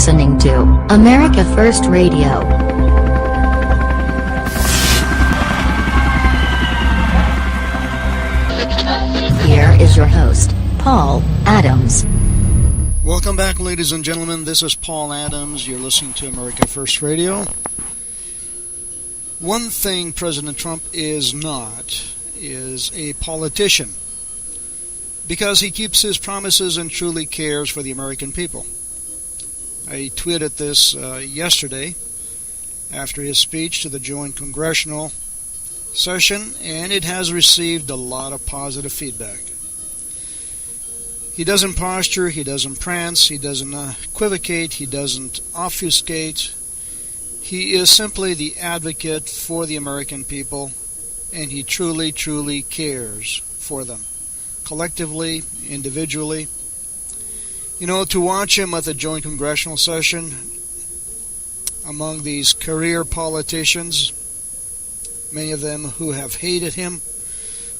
listening to America First Radio. Here is your host, Paul Adams. Welcome back, ladies and gentlemen. This is Paul Adams. You're listening to America First Radio. One thing President Trump is not is a politician, because he keeps his promises and truly cares for the American people. I tweeted this yesterday after his speech to the joint congressional session, and it has received a lot of positive feedback. He doesn't posture, he doesn't prance, he doesn't equivocate, he doesn't obfuscate. He is simply the advocate for the American people, and he truly, truly cares for them, collectively, individually. You know, to watch him at the joint congressional session among these career politicians, many of them who have hated him,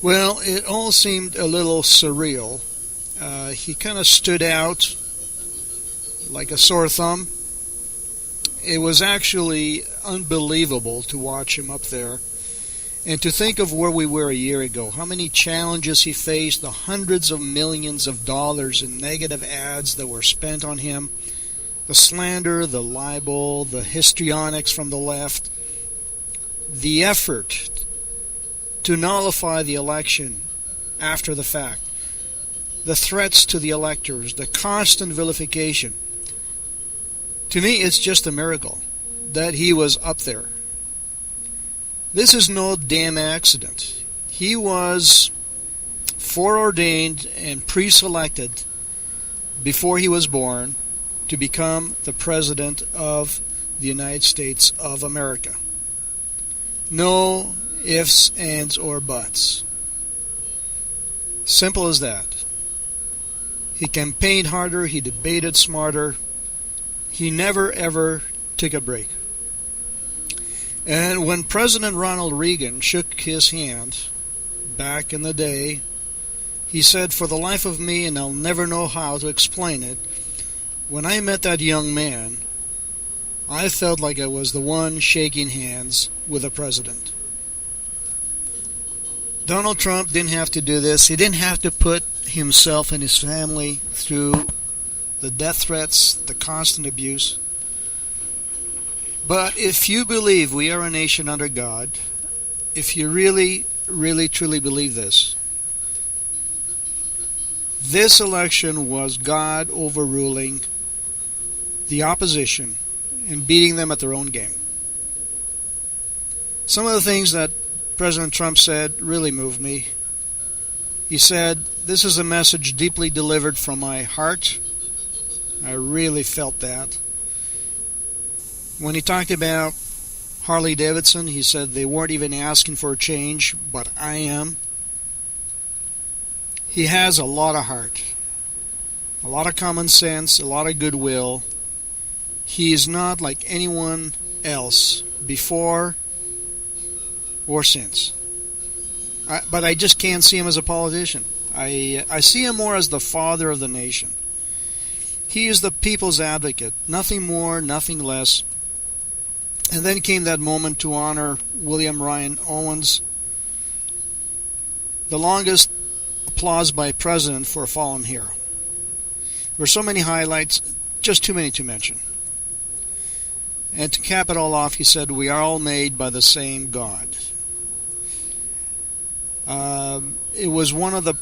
well, it all seemed a little surreal. He kind of stood out like a sore thumb. It was actually unbelievable to watch him up there. And to think of where we were a year ago, how many challenges he faced, the hundreds of millions of dollars in negative ads that were spent on him, the slander, the libel, the histrionics from the left, the effort to nullify the election after the fact, the threats to the electors, the constant vilification. To me, it's just a miracle that he was up there. This is no damn accident. He was foreordained and pre-selected before he was born to become the President of the United States of America. No ifs, ands, or buts. Simple as that. He campaigned harder, he debated smarter. He never ever took a break. And when President Ronald Reagan shook his hand back in the day, he said, "For the life of me, and I'll never know how to explain it, when I met that young man, I felt like I was the one shaking hands with the president." Donald Trump didn't have to do this. He didn't have to put himself and his family through the death threats, the constant abuse. But if you believe we are a nation under God, if you really, really, truly believe this election was God overruling the opposition and beating them at their own game. Some of the things that President Trump said really moved me. He said, "This is a message deeply delivered from my heart." I really felt that. When he talked about Harley Davidson, he said they weren't even asking for a change, but I am. He has a lot of heart, a lot of common sense, a lot of goodwill. He is not like anyone else before or since. But I just can't see him as a politician. I see him more as the father of the nation. He is the people's advocate, nothing more, nothing less. And then came that moment to honor William Ryan Owens, the longest applause by a president for a fallen hero. There were so many highlights, just too many to mention. And to cap it all off, he said, "We are all made by the same God." It was one of the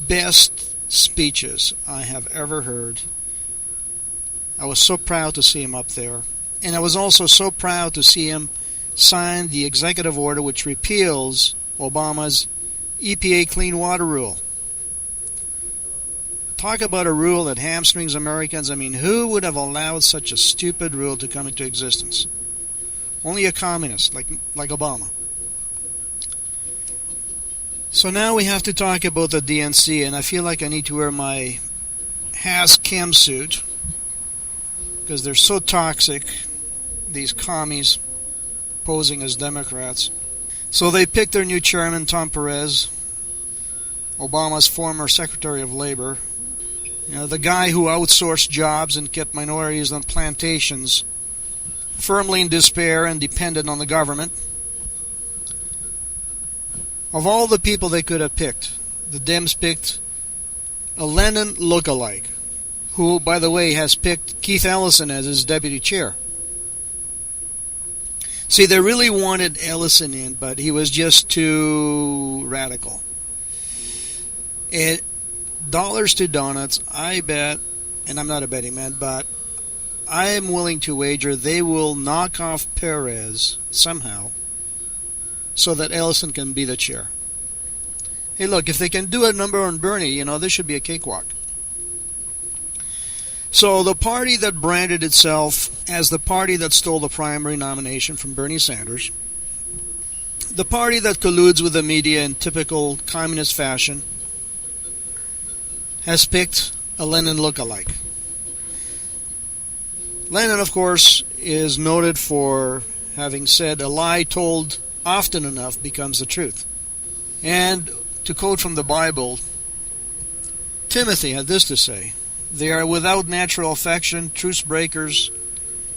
best speeches I have ever heard. I was so proud to see him up there. And I was also so proud to see him sign the executive order which repeals Obama's EPA clean water rule. Talk about a rule that hamstrings Americans. I mean, who would have allowed such a stupid rule to come into existence? Only a communist like Obama. So now we have to talk about the DNC, and I feel like I need to wear my Has-Chem suit because they're so toxic, these commies posing as Democrats. So they picked their new chairman, Tom Perez, Obama's former Secretary of Labor. The guy who outsourced jobs and kept minorities on plantations firmly in despair and dependent on the government. Of all the people they could have picked, the Dems picked a Lenin lookalike, who, by the way, has picked Keith Ellison as his deputy chair. See, they really wanted Ellison in, but he was just too radical. Dollars to donuts, I bet, and I'm not a betting man, but I am willing to wager they will knock off Perez somehow so that Ellison can be the chair. Hey, look, if they can do a number on Bernie, this should be a cakewalk. So the party that branded itself as the party that stole the primary nomination from Bernie Sanders, the party that colludes with the media in typical communist fashion, has picked a Lenin lookalike. Lenin, of course, is noted for having said, "A lie told often enough becomes the truth." And to quote from the Bible, Timothy had this to say, "They are without natural affection, truce breakers,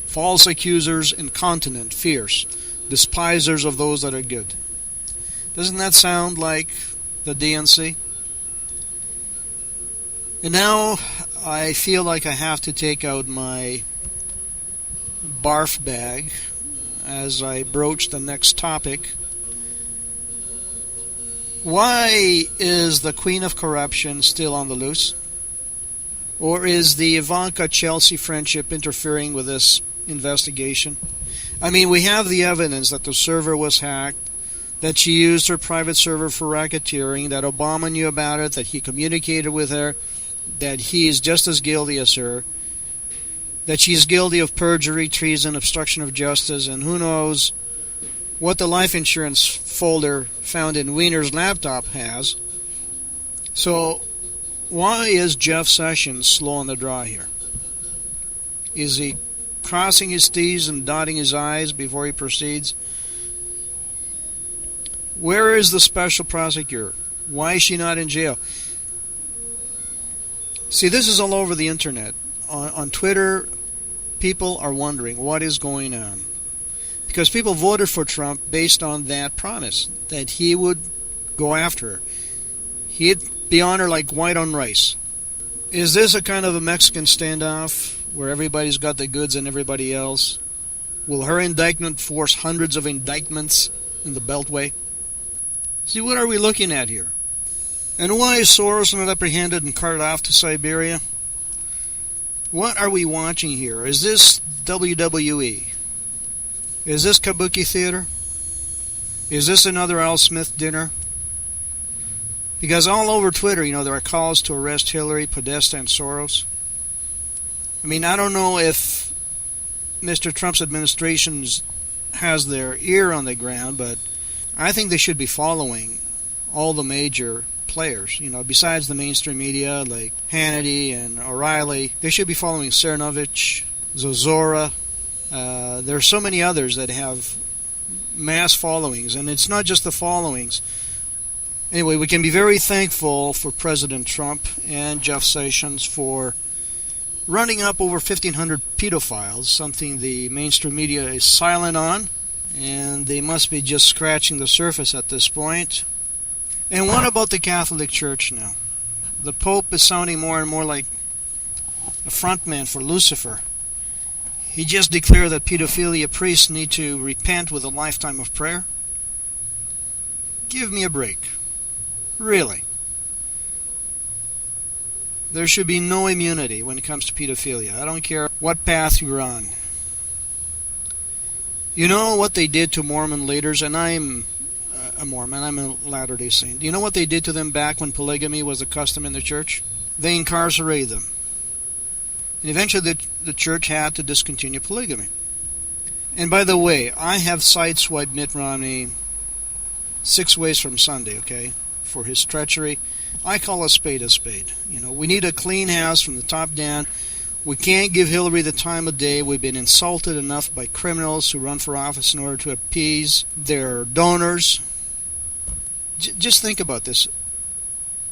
false accusers, incontinent, fierce, despisers of those that are good." Doesn't that sound like the DNC? And now I feel like I have to take out my barf bag as I broach the next topic. Why is the Queen of Corruption still on the loose? Or is the Ivanka-Chelsea friendship interfering with this investigation? I mean, we have the evidence that the server was hacked, that she used her private server for racketeering, that Obama knew about it, that he communicated with her, that he is just as guilty as her, that she is guilty of perjury, treason, obstruction of justice, and who knows what the life insurance folder found in Wiener's laptop has. So why is Jeff Sessions slow on the draw here? Is he crossing his T's and dotting his I's before he proceeds? Where is the special prosecutor? Why is she not in jail? See, this is all over the internet. On Twitter, people are wondering what is going on. Because people voted for Trump based on that promise, that he would go after her. He'd be on her like white on rice. Is this a kind of a Mexican standoff where everybody's got the goods and everybody else? Will her indictment force hundreds of indictments in the Beltway? See, what are we looking at here? And why is Soros not apprehended and carted off to Siberia? What are we watching here? Is this WWE? Is this Kabuki Theater? Is this another Al Smith dinner? Because all over Twitter, there are calls to arrest Hillary, Podesta, and Soros. I mean, I don't know if Mr. Trump's administration has their ear on the ground, but I think they should be following all the major players, besides the mainstream media like Hannity and O'Reilly. They should be following Cernovich, Zozora. There are so many others that have mass followings, and it's not just the followings. Anyway, we can be very thankful for President Trump and Jeff Sessions for running up over 1,500 pedophiles, something the mainstream media is silent on, and they must be just scratching the surface at this point. And what about the Catholic Church now? The Pope is sounding more and more like a frontman for Lucifer. He just declared that pedophilia priests need to repent with a lifetime of prayer. Give me a break. Really. There should be no immunity when it comes to pedophilia. I don't care what path you're on. You know what they did to Mormon leaders, and I'm a Mormon, I'm a Latter-day Saint. You know what they did to them back when polygamy was a custom in the church? They incarcerated them. And eventually the church had to discontinue polygamy. And by the way, I have sideswiped Mitt Romney 6 ways from Sunday, okay, for his treachery. I call a spade a spade. We need a clean house from the top down. We can't give Hillary the time of day. We've been insulted enough by criminals who run for office in order to appease their donors. Just think about this.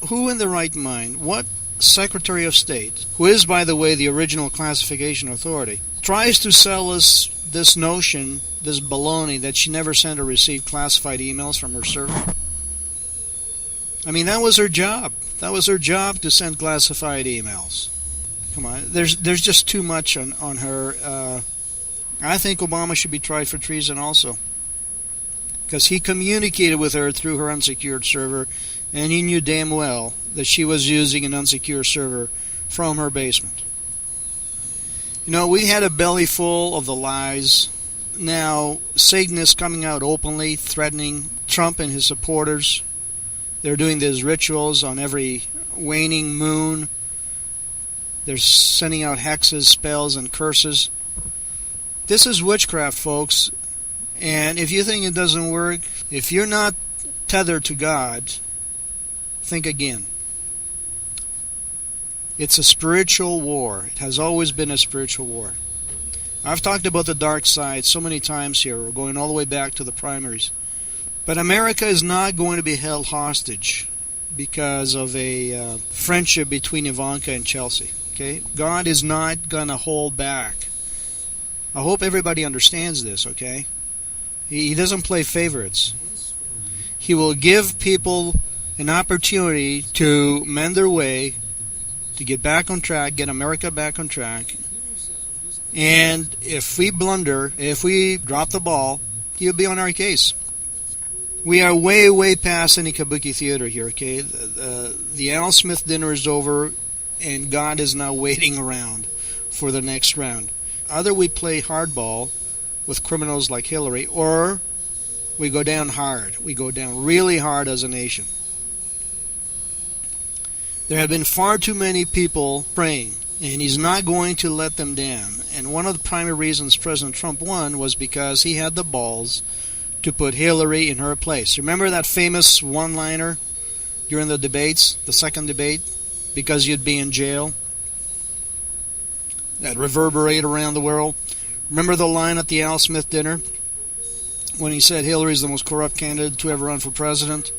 Who in the right mind, what Secretary of State, who is, by the way, the original classification authority, tries to sell us this notion, this baloney, that she never sent or received classified emails from her server. I mean, that was her job. That was her job, to send classified emails. Come on, there's just too much on her. I think Obama should be tried for treason also, because he communicated with her through her unsecured server, and he knew damn well that she was using an unsecured server from her basement. You know, we had a belly full of the lies. Now, Satan is coming out openly, threatening Trump and his supporters. They're doing these rituals on every waning moon. They're sending out hexes, spells, and curses. This is witchcraft, folks. And if you think it doesn't work, if you're not tethered to God, think again. It's a spiritual war. It has always been a spiritual war. I've talked about the dark side so many times here. We're going all the way back to the primaries. But America is not going to be held hostage because of a friendship between Ivanka and Chelsea. Okay? God is not going to hold back. I hope everybody understands this, okay? He doesn't play favorites. He will give people an opportunity to mend their way, to get back on track, get America back on track. And if we blunder, if we drop the ball, he'll be on our case. We are way, way past any kabuki theater here, okay? The Al Smith dinner is over, and God is now waiting around for the next round. Either we play hardball with criminals like Hillary, or we go down hard. We go down really hard as a nation. There have been far too many people praying, and he's not going to let them down. And one of the primary reasons President Trump won was because he had the balls to put Hillary in her place. Remember that famous one-liner during the debates, the second debate, because you'd be in jail? That reverberated around the world. Remember the line at the Al Smith dinner when he said Hillary's the most corrupt candidate to ever run for president?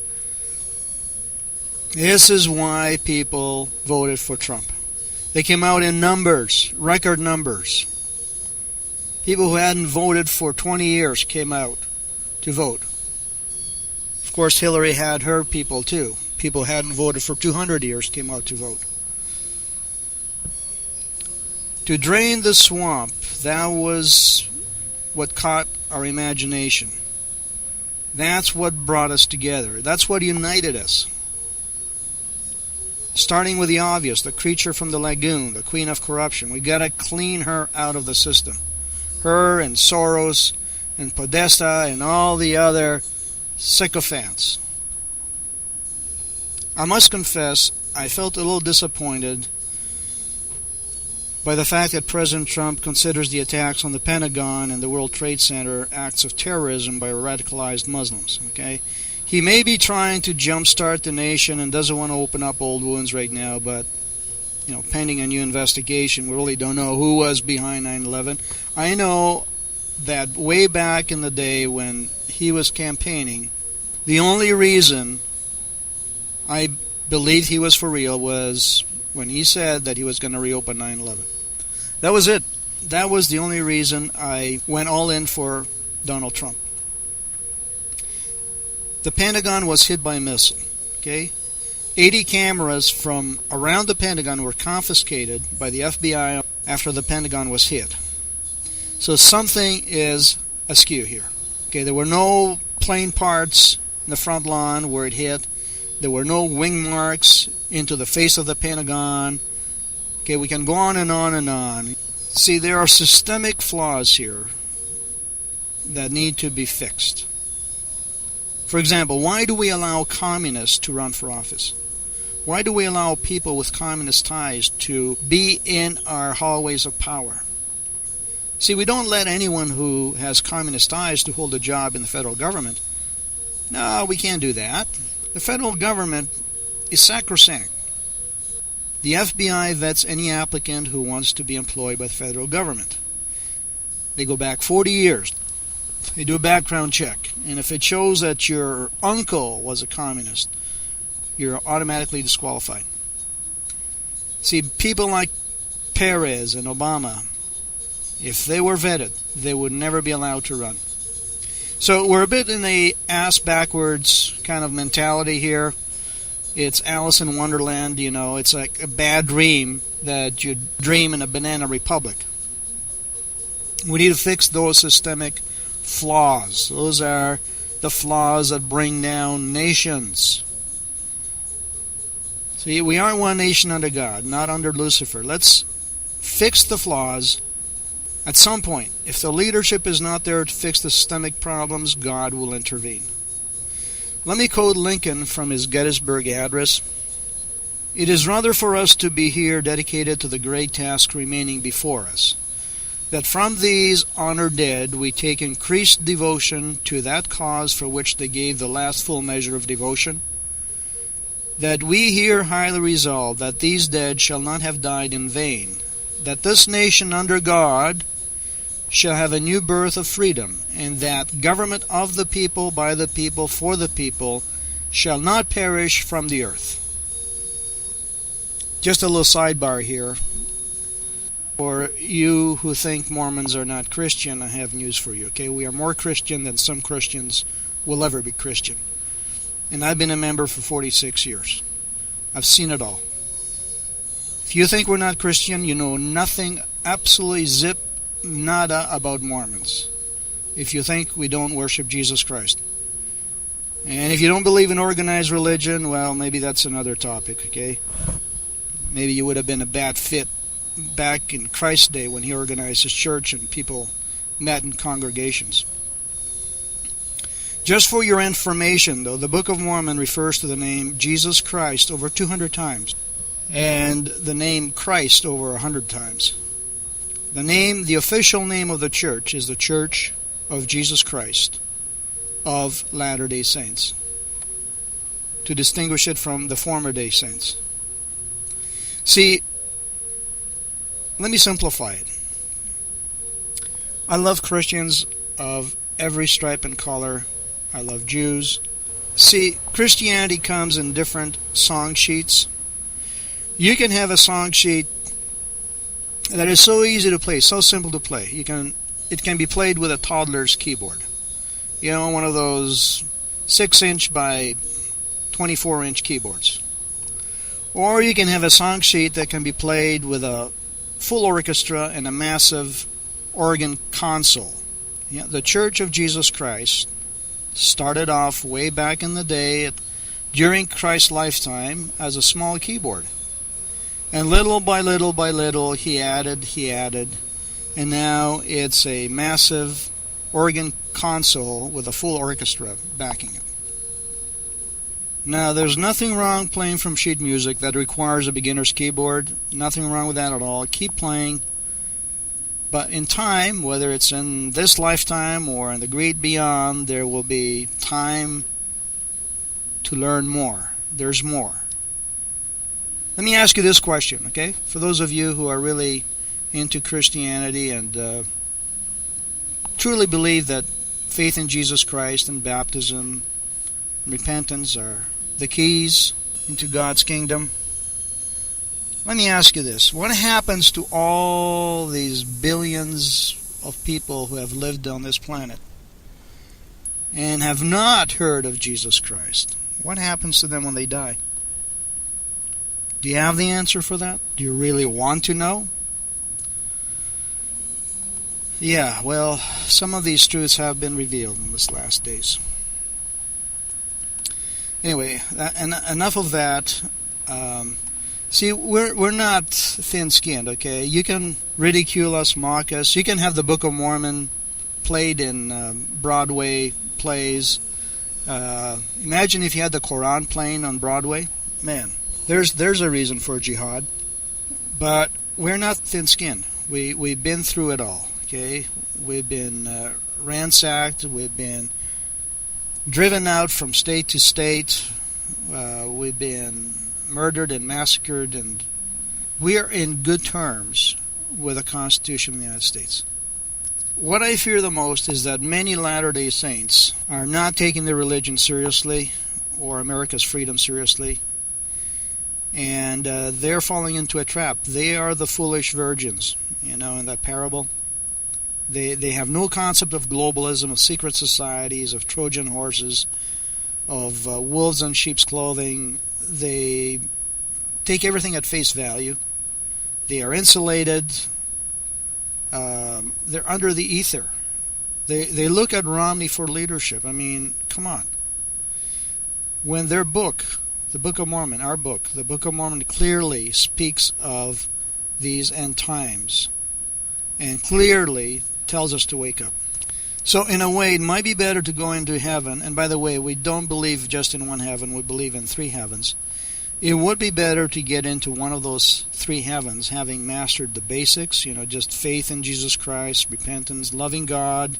This is why people voted for Trump. They came out in numbers, record numbers. People who hadn't voted for 20 years came out to vote. Of course, Hillary had her people too. People who hadn't voted for 200 years came out to vote. To drain the swamp, that was what caught our imagination. That's what brought us together. That's what united us. Starting with the obvious, the creature from the lagoon, the queen of corruption. We got to clean her out of the system. Her and Soros and Podesta and all the other sycophants. I must confess, I felt a little disappointed by the fact that President Trump considers the attacks on the Pentagon and the World Trade Center acts of terrorism by radicalized Muslims. Okay, he may be trying to jumpstart the nation and doesn't want to open up old wounds right now, but pending a new investigation, we really don't know who was behind 9/11. I know that way back in the day when he was campaigning, the only reason I believed he was for real was when he said that he was going to reopen 9/11. That was it. That was the only reason I went all in for Donald Trump. The Pentagon was hit by a missile. Okay, 80 cameras from around the Pentagon were confiscated by the FBI after the Pentagon was hit. So something is askew here. Okay, there were no plane parts in the front lawn where it hit. There were no wing marks into the face of the Pentagon. Okay, we can go on and on and on. See, there are systemic flaws here that need to be fixed. For example, why do we allow communists to run for office? Why do we allow people with communist ties to be in our hallways of power? See, we don't let anyone who has communist ties to hold a job in the federal government. No, we can't do that. The federal government is sacrosanct. The FBI vets any applicant who wants to be employed by the federal government. They go back 40 years. They do a background check. And if it shows that your uncle was a communist, you're automatically disqualified. See, people like Perez and Obama, if they were vetted, they would never be allowed to run. So we're a bit in a ass-backwards kind of mentality here. It's Alice in Wonderland, you know. It's like a bad dream that you dream in a banana republic. We need to fix those systemic flaws. Those are the flaws that bring down nations. See, we are one nation under God, not under Lucifer. Let's fix the flaws. At some point, if the leadership is not there to fix the systemic problems, God will intervene. Let me quote Lincoln from his Gettysburg Address. "It is rather for us to be here dedicated to the great task remaining before us, that from these honored dead we take increased devotion to that cause for which they gave the last full measure of devotion, that we here highly resolve that these dead shall not have died in vain, that this nation under God shall have a new birth of freedom, and that government of the people, by the people, for the people, shall not perish from the earth." Just a little sidebar here. For you who think Mormons are not Christian, I have news for you, okay? We are more Christian than some Christians will ever be Christian. And I've been a member for 46 years. I've seen it all. If you think we're not Christian, you know nothing, absolutely zip, nada about Mormons. If you think we don't worship Jesus Christ. And if you don't believe in organized religion, well, maybe that's another topic, okay? Maybe you would have been a bad fit back in Christ's day when he organized his church and people met in congregations. Just for your information, though, the Book of Mormon refers to the name Jesus Christ over 200 times, and the name Christ over 100 times. The official name of the church is the Church of Jesus Christ of Latter-day Saints, to distinguish it from the former-day saints. See, let me simplify it. I love Christians of every stripe and color. I love Jews. See, Christianity comes in different song sheets. You can have a song sheet that is so easy to play, so simple to play. It can be played with a toddler's keyboard. You know, one of those 6-inch by 24-inch keyboards. Or you can have a song sheet that can be played with a full orchestra and a massive organ console. Yeah, the Church of Jesus Christ started off way back in the day during Christ's lifetime as a small keyboard. And little by little by little he added, and now it's a massive organ console with a full orchestra backing it. Now, there's nothing wrong playing from sheet music that requires a beginner's keyboard. Nothing wrong with that at all. Keep playing. But in time, whether it's in this lifetime or in the great beyond, there will be time to learn more. There's more. Let me ask you this question, okay? For those of you who are really into Christianity and truly believe that faith in Jesus Christ and baptism and repentance are the keys into God's kingdom, let me ask you this. What happens to all these billions of people who have lived on this planet and have not heard of Jesus Christ? What happens to them when they die? Do you have the answer for that? Do you really want to know? Yeah, well, some of these truths have been revealed in this last days. Anyway, enough of that. See, we're not thin-skinned, okay? You can ridicule us, mock us. You can have the Book of Mormon played in Broadway plays. Imagine if you had the Quran playing on Broadway. Man, there's a reason for jihad. But we're not thin-skinned. We've been through it all, okay? We've been ransacked. We've been driven out from state to state. We've been murdered and massacred, and we are in good terms with the Constitution of the United States. What I fear the most is that many Latter-day Saints are not taking their religion seriously or America's freedom seriously, And they're falling into a trap. They are the foolish virgins, in that parable. They have no concept of globalism, of secret societies, of Trojan horses, of wolves in sheep's clothing. They take everything at face value. They are insulated. They're under the ether. They look at Romney for leadership. I mean, come on. When their book, the Book of Mormon, our book, the Book of Mormon clearly speaks of these end times and clearly tells us to wake up. So in a way, it might be better to go into heaven. And by the way, we don't believe just in one heaven. We believe in three heavens. It would be better to get into one of those three heavens, having mastered the basics, just faith in Jesus Christ, repentance, loving God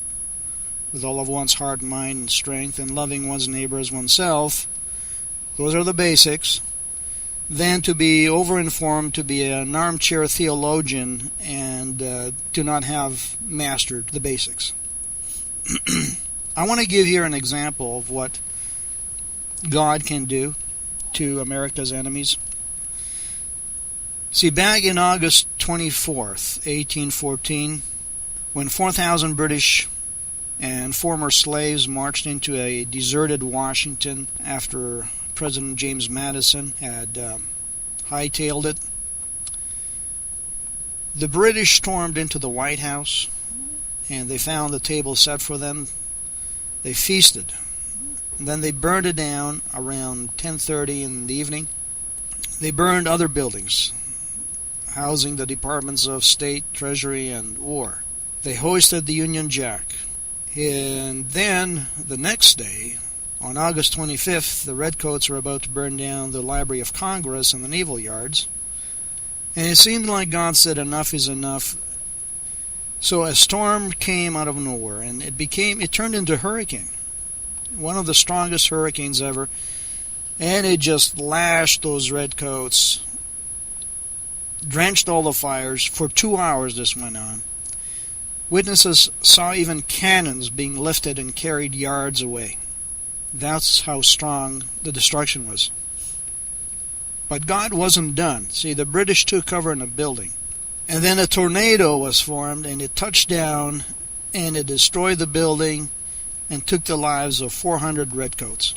with all of one's heart, mind, and strength, and loving one's neighbor as oneself. Those are the basics. Than to be overinformed, to be an armchair theologian, and to not have mastered the basics. I want to give here an example of what God can do to America's enemies. See, back in August 24th, 1814, when 4,000 British and former slaves marched into a deserted Washington after President James Madison had hightailed it, the British stormed into the White House, and they found the table set for them. They feasted. And then they burned it down around 10:30 in the evening. They burned other buildings, housing the Departments of State, Treasury, and War. They hoisted the Union Jack. And then, the next day, on August 25th, the Redcoats were about to burn down the Library of Congress and the Naval Yards. And it seemed like God said enough is enough. So a storm came out of nowhere, and it turned into a hurricane. One of the strongest hurricanes ever. And it just lashed those Redcoats, drenched all the fires. For 2 hours this went on. Witnesses saw even cannons being lifted and carried yards away. That's how strong the destruction was. But God wasn't done. See, the British took cover in a building. And then a tornado was formed, and it touched down, and it destroyed the building and took the lives of 400 Redcoats.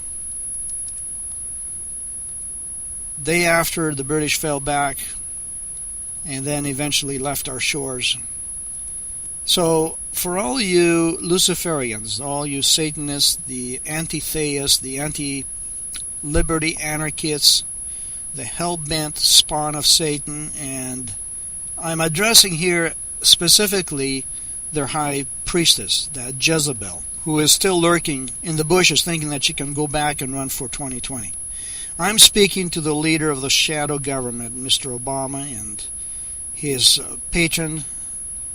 Day after, the British fell back and then eventually left our shores. So, for all you Luciferians, all you Satanists, the anti-theists, the anti-liberty anarchists, the hell-bent spawn of Satan, and I'm addressing here specifically their high priestess, that Jezebel, who is still lurking in the bushes thinking that she can go back and run for 2020. I'm speaking to the leader of the shadow government, Mr. Obama, and his patron,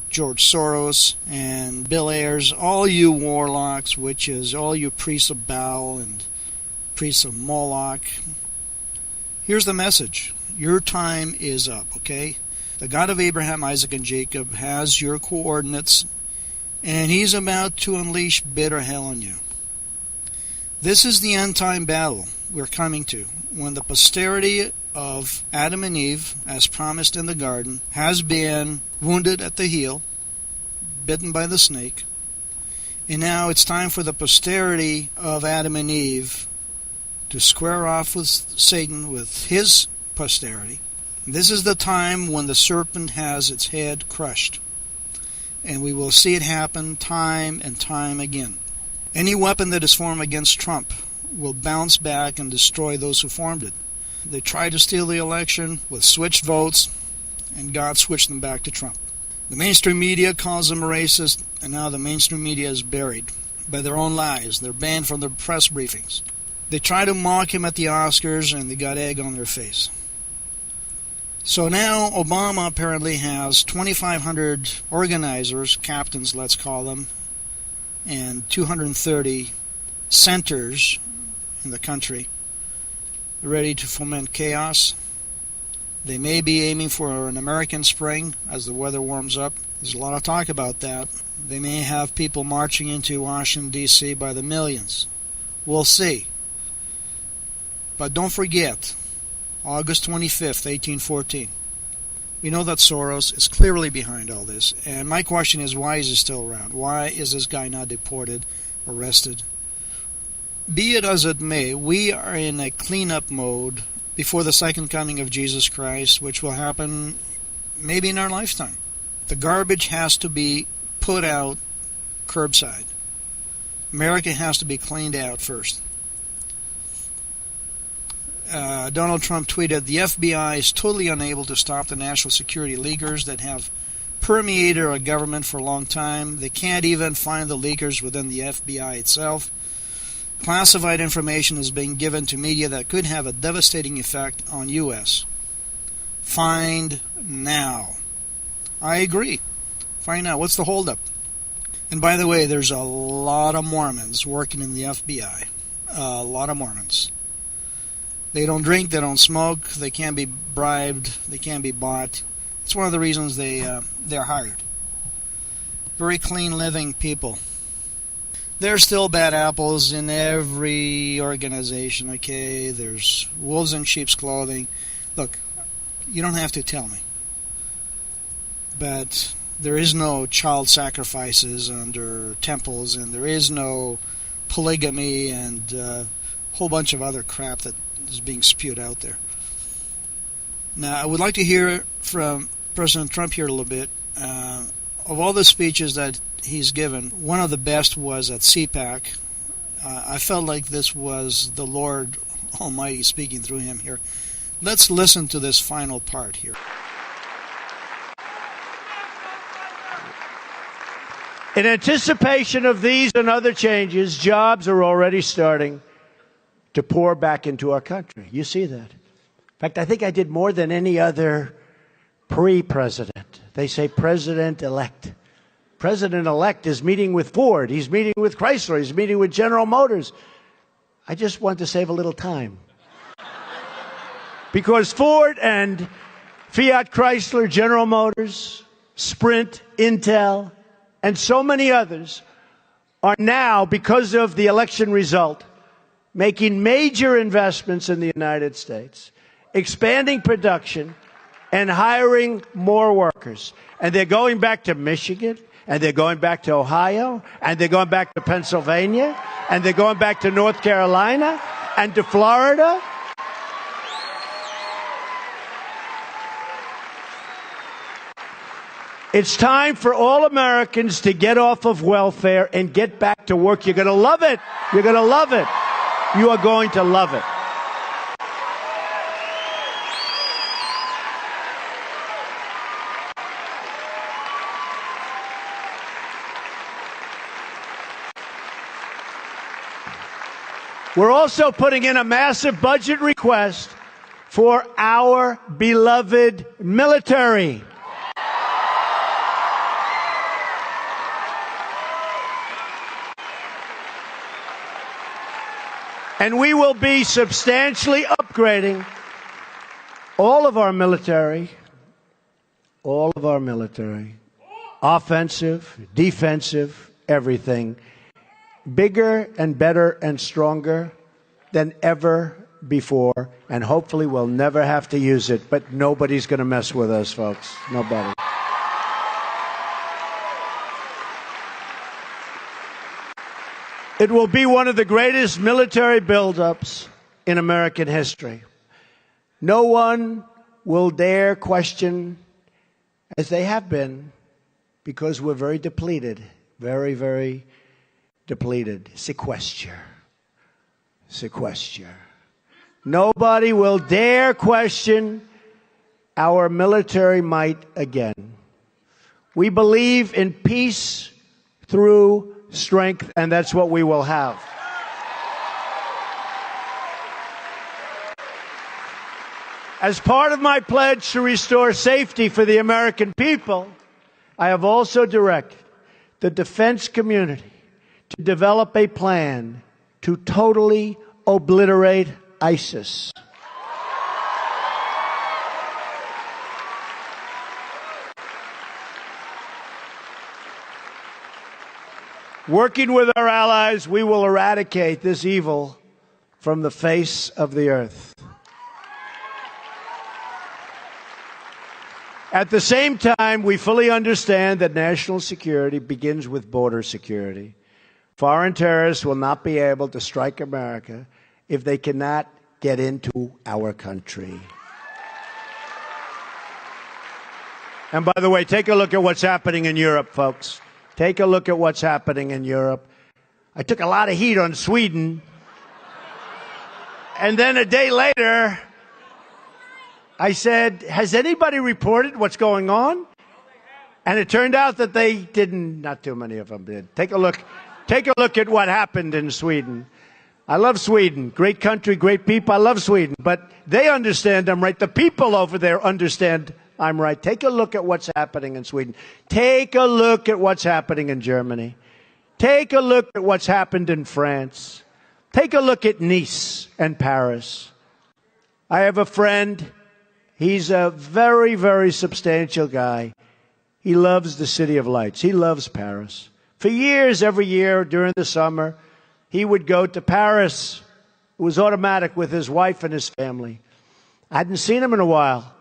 George Soros, and Bill Ayers, all you warlocks, witches, all you priests of Baal and priests of Moloch. Here's the message. Your time is up, okay? The God of Abraham, Isaac, and Jacob has your coordinates, and he's about to unleash bitter hell on you. This is the end-time battle we're coming to, when the posterity of Adam and Eve, as promised in the garden, has been wounded at the heel, bitten by the snake, and now it's time for the posterity of Adam and Eve to square off with Satan, with his posterity. This is the time when the serpent has its head crushed, and we will see it happen time and time again. Any weapon that is formed against Trump will bounce back and destroy those who formed it. They tried to steal the election with switched votes, and God switched them back to Trump. The mainstream media calls them racist, and now the mainstream media is buried by their own lies. They're banned from their press briefings. They try to mock him at the Oscars, and they got egg on their face. So now Obama apparently has 2,500 organizers, captains let's call them, and 230 centers in the country ready to foment chaos. They may be aiming for an American spring as the weather warms up. There's a lot of talk about that. They may have people marching into Washington, D.C. by the millions. We'll see. But don't forget, August 25th, 1814. We know that Soros is clearly behind all this, and my question is, why is he still around? Why is this guy not deported, arrested? Be it as it may, we are in a cleanup mode before the second coming of Jesus Christ, which will happen maybe in our lifetime. The garbage has to be put out curbside. America has to be cleaned out first. Donald Trump tweeted, "The FBI is totally unable to stop the national security leakers that have permeated our government for a long time. They can't even find the leakers within the FBI itself. Classified information is being given to media that could have a devastating effect on U.S. Find now." I agree. Find now. What's the holdup? And by the way, there's a lot of Mormons working in the FBI. A lot of Mormons. They don't drink, they don't smoke, they can't be bribed, they can't be bought. It's one of the reasons they're hired. Very clean living people. There's still bad apples in every organization, okay? There's wolves in sheep's clothing. Look, you don't have to tell me. But there is no child sacrifices under temples, and there is no polygamy and a whole bunch of other crap that is being spewed out there. Now, I would like to hear from President Trump here a little bit. Of all the speeches that he's given, one of the best was at CPAC. I felt like this was the Lord Almighty speaking through him here. Let's listen to this final part here. In anticipation of these and other changes, jobs are already starting to pour back into our country. You see that. In fact, I think I did more than any other pre-president. They say president-elect. President-elect is meeting with Ford. He's meeting with Chrysler. He's meeting with General Motors. I just want to save a little time. Because Ford and Fiat Chrysler, General Motors, Sprint, Intel, and so many others are now, because of the election result, making major investments in the United States, expanding production, and hiring more workers. And they're going back to Michigan, and they're going back to Ohio, and they're going back to Pennsylvania, and they're going back to North Carolina, and to Florida. It's time for all Americans to get off of welfare and get back to work. You're going to love it. You're going to love it. You are going to love it. We're also putting in a massive budget request for our beloved military. And we will be substantially upgrading all of our military, offensive, defensive, everything, bigger and better and stronger than ever before. And hopefully we'll never have to use it, but nobody's going to mess with us, folks. Nobody. It will be one of the greatest military buildups in American history. No one will dare question, as they have been, because we're very depleted, very, very depleted. Sequester. Nobody will dare question our military might again. We believe in peace through strength, and that's what we will have. As part of my pledge to restore safety for the American people, I have also directed the defense community to develop a plan to totally obliterate ISIS. Working with our allies, we will eradicate this evil from the face of the earth. At the same time, we fully understand that national security begins with border security. Foreign terrorists will not be able to strike America if they cannot get into our country. And by the way, take a look at what's happening in Europe, folks. Take a look at what's happening in Europe. I took a lot of heat on Sweden. And then a day later, I said, has anybody reported what's going on? And it turned out that they didn't. Not too many of them did. Take a look at what happened in Sweden. I love Sweden. Great country, great people. I love Sweden. But they understand I'm right. The people over there understand I'm right. Take a look at what's happening in Sweden. Take a look at what's happening in Germany. Take a look at what's happened in France. Take a look at Nice and Paris. I have a friend. He's a very, very substantial guy. He loves the City of Lights. He loves Paris. For years, every year during the summer, he would go to Paris. It was automatic with his wife and his family. I hadn't seen him in a while.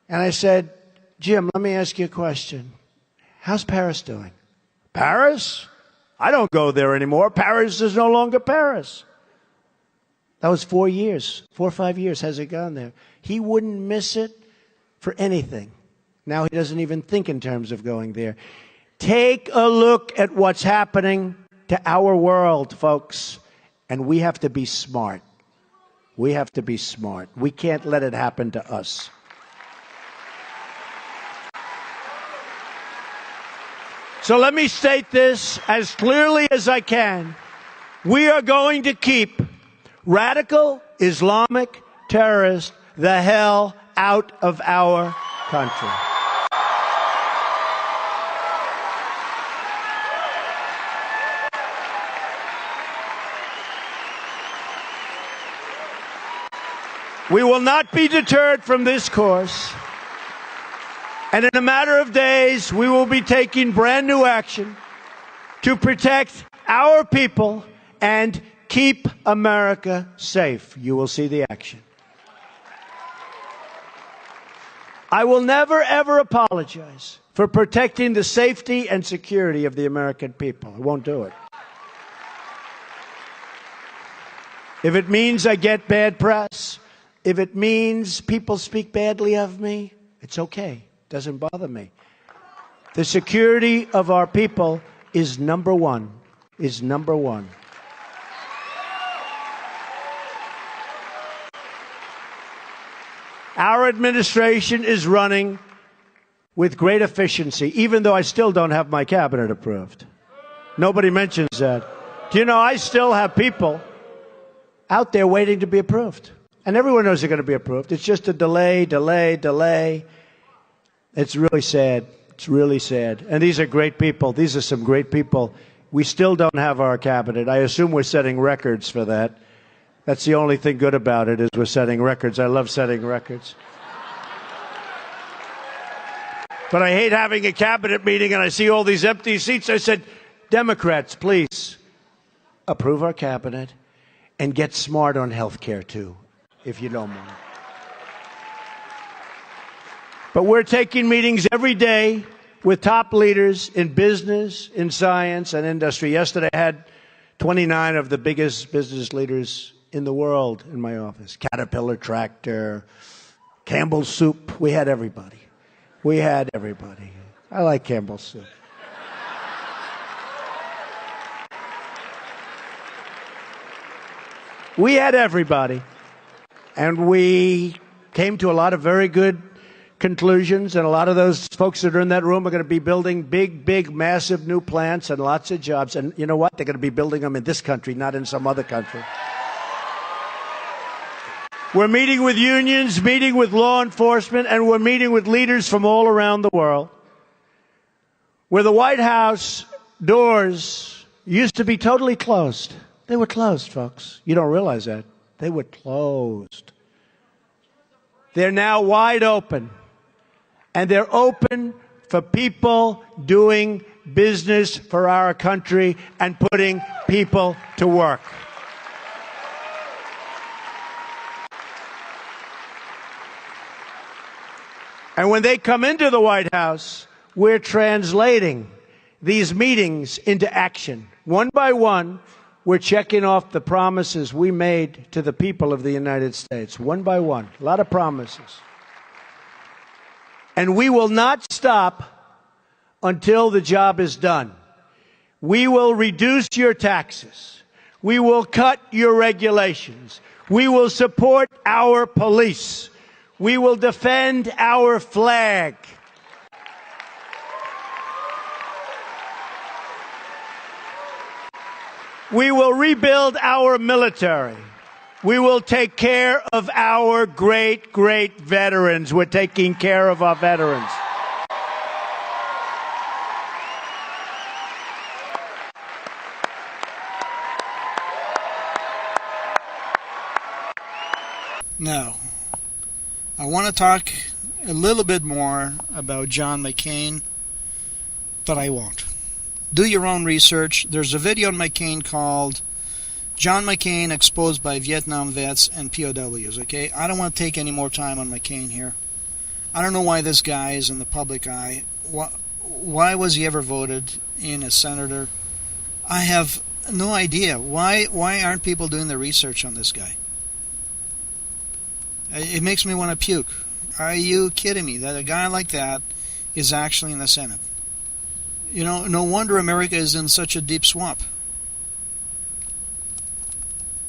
And I said, Jim, let me ask you a question. How's Paris doing? Paris? I don't go there anymore. Paris is no longer Paris. That was 4 years, 4 or 5 years has it gone there. He wouldn't miss it for anything. Now he doesn't even think in terms of going there. Take a look at what's happening to our world, folks. And we have to be smart. We have to be smart. We can't let it happen to us. So let me state this as clearly as I can. We are going to keep radical Islamic terrorists the hell out of our country. We will not be deterred from this course. And in a matter of days, we will be taking brand new action to protect our people and keep America safe. You will see the action. I will never, ever apologize for protecting the safety and security of the American people. I won't do it. If it means I get bad press, if it means people speak badly of me, it's okay. It doesn't bother me. The security of our people is number one, is number one. Our administration is running with great efficiency, even though I still don't have my cabinet approved. Nobody mentions that. Do you know I still have people out there waiting to be approved? And everyone knows they're going to be approved. It's just a delay. It's really sad. It's really sad. And these are great people. These are some great people. We still don't have our cabinet. I assume we're setting records for that. That's the only thing good about it, is we're setting records. I love setting records. But I hate having a cabinet meeting and I see all these empty seats. I said, Democrats, please approve our cabinet and get smart on health care, too, if you don't mind. But we're taking meetings every day with top leaders in business, in science, and industry. Yesterday I had 29 of the biggest business leaders in the world in my office. Caterpillar Tractor, Campbell's Soup. We had everybody. We had everybody. I like Campbell's Soup. We had everybody. And we came to a lot of very good conclusions, and a lot of those folks that are in that room are going to be building big, massive new plants and lots of jobs. And you know what? They're going to be building them in this country, not in some other country. We're meeting with unions, meeting with law enforcement, and we're meeting with leaders from all around the world. Where the White House doors used to be totally closed. They were closed, folks. You don't realize that. They were closed. They're now wide open. And they're open for people doing business for our country and putting people to work. And when they come into the White House, we're translating these meetings into action. One by one, we're checking off the promises we made to the people of the United States. One by one. A lot of promises. And we will not stop until the job is done. We will reduce your taxes. We will cut your regulations. We will support our police. We will defend our flag. We will rebuild our military. We will take care of our great, great veterans. We're taking care of our veterans. Now, I want to talk a little bit more about John McCain, but I won't. Do your own research. There's a video on McCain called John McCain Exposed by Vietnam Vets and POWs, okay? I don't want to take any more time on McCain here. I don't know why this guy is in the public eye. Why was he ever voted in as senator? I have no idea. Why aren't people doing the research on this guy? It makes me want to puke. Are you kidding me that a guy like that is actually in the Senate? You know, no wonder America is in such a deep swamp.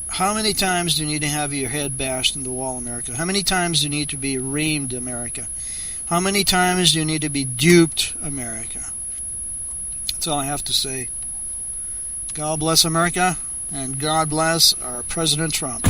How many times do you need to have your head bashed in the wall, America? How many times do you need to be reamed, America? How many times do you need to be duped, America? That's all I have to say. God bless America, and God bless our President Trump.